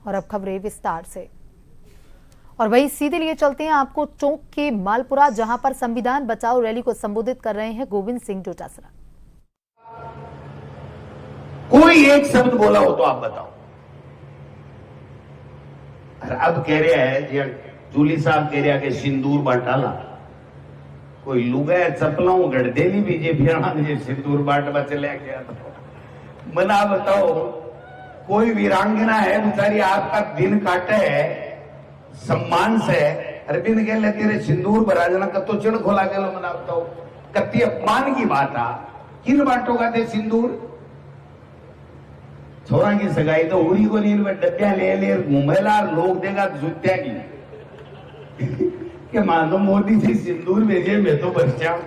और अब खबरें विस्तार से। और वहीं सीधे लिए चलते हैं आपको चौक के मालपुरा, जहां पर संविधान बचाओ रैली को संबोधित कर रहे हैं गोविंद सिंह डोटासरा। कोई एक शब्द बोला हो तो आप बताओ। अब कह रहे हैं जूली साहब कह रहे हैं कि सिंदूर बांटाला कोई लुगाया चपलाओं गढ़देली बीजेपी सिंदूर बांट चले गया। मना बताओ, कोई वीरांगना है बेचारी आपका दिन काटे है सम्मान से, अरविंद कह ले तेरे सिंदूर बराजना कत्तो चिड़ खोला गया। मना बताओ, कत्ती अपमान की बात आ, किन बांटोगा थे सिंदूर? छोरा की सगाई तो उड़ी को नील में डब्बिया ले ले घूमेला, लोग देगा जुत्या की कि मान लो मोदी जी सिंदूर भेजे मैं तो बच जाऊं।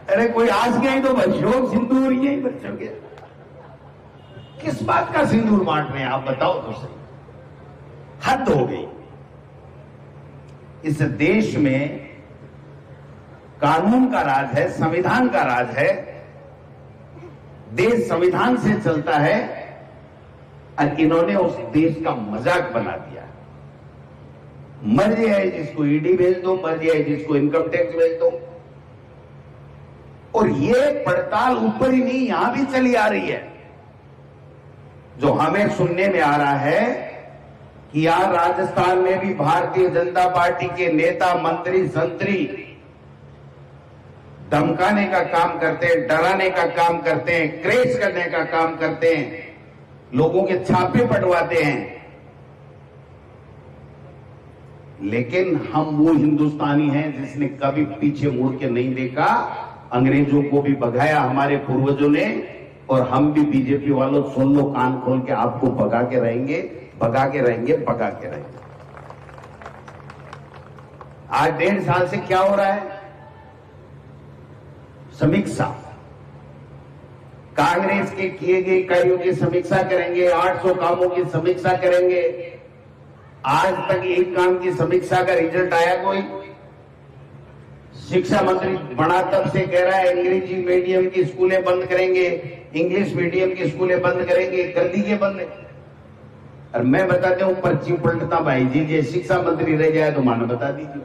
अरे कोई आज गया तो बचो, सिंदूर यही बचोगे। किस बात का सिंदूर बांट रहे हैं आप बताओ तो सही। हद हो गई। इस देश में कानून का राज है, संविधान का राज है, देश संविधान से चलता है और इन्होंने उस देश का मजाक बना दिया। मर्जी है जिसको ईडी भेज दो, मर्जी है जिसको इनकम टैक्स भेज दो। और ये पड़ताल ऊपर ही नहीं यहां भी चली आ रही है। जो हमें सुनने में आ रहा है कि यार राजस्थान में भी भारतीय जनता पार्टी के नेता मंत्री संतरी धमकाने का काम करते हैं, डराने का काम करते हैं, क्रेज करने का काम करते हैं, लोगों के छापे पटवाते हैं। लेकिन हम वो हिंदुस्तानी हैं जिसने कभी पीछे मुड़ के नहीं देखा। अंग्रेजों को भी भगाया हमारे पूर्वजों ने, और हम भी बीजेपी वालों सुन लो कान खोल के, आपको भगा के रहेंगे, भगा के रहेंगे, भगा के रहेंगे। आज 1.5 साल से क्या हो रहा है? समीक्षा, कांग्रेस के किए गए कार्यों की समीक्षा करेंगे, 800 कामों की समीक्षा करेंगे। आज तक एक काम की समीक्षा का रिजल्ट आया कोई? शिक्षा मंत्री बड़ा तब से कह रहा है अंग्रेजी मीडियम की स्कूलें बंद करेंगे, इंग्लिश मीडियम की स्कूलें बंद करेंगे, कर दीजिए बंद। और मैं बताता हूं पर्ची पलटता भाई जी, ये शिक्षा मंत्री रह जाए तो मानो बता दीजिए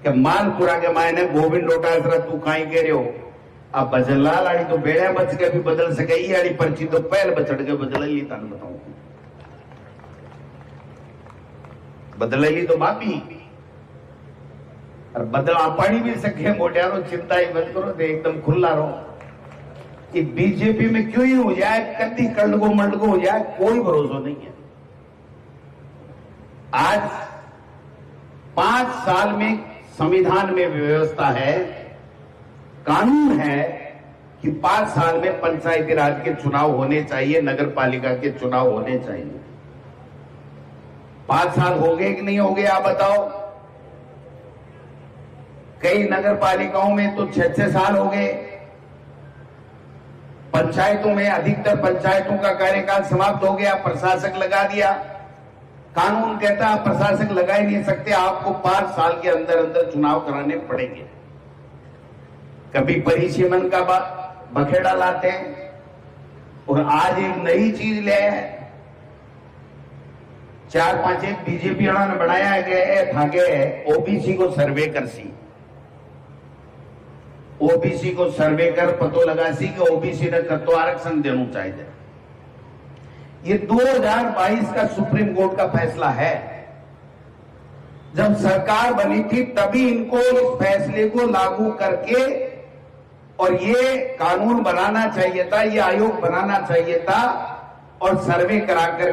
कि मालपुरा के मायने गोविंद डोटासरा तू काई कह रहे हो। अब बजलाल आड़ी तो बेड़ा बच के भी बदल सके, ये आड़ी पर्ची तो पहले बचड़ के बदल ली। तान बताऊं बदल ली तो मापी, और बदला पाड़ी भी सके मोटियारो, चिंता ही मत करो, एकदम खुला रहो। कि बीजेपी में क्यों ही हो जाए, कभी कंडगो मंडगो हो जाए, कोई भरोसा नहीं है। आज 5 साल में संविधान में व्यवस्था है, कानून है कि 5 साल में पंचायती राज के चुनाव होने चाहिए, नगर पालिका के चुनाव होने चाहिए। 5 साल हो गए कि नहीं हो गए आप बताओ? कई नगर पालिकाओं में तो 6-6 साल हो गए। पंचायतों में अधिकतर पंचायतों का कार्यकाल समाप्त हो गया, प्रशासक लगा दिया। कानून कहता है प्रशासक लगा ही नहीं सकते, आपको 5 साल के अंदर अंदर चुनाव कराने पड़ेंगे। कभी परिसीमन का बखेड़ा लाते हैं, और आज एक नई चीज ले आए, 4-5 एक बीजेपी ने बनाया गया था कि ओबीसी को सर्वे कर सी, ओबीसी को सर्वे कर पतो लगा सी कि ओबीसी ने कत्तो आरक्षण देना चाहिए। ये 2022 का सुप्रीम कोर्ट का फैसला है। जब सरकार बनी थी तभी इनको इस फैसले को लागू करके और ये कानून बनाना चाहिए था, ये आयोग बनाना चाहिए था, और सर्वे कराकर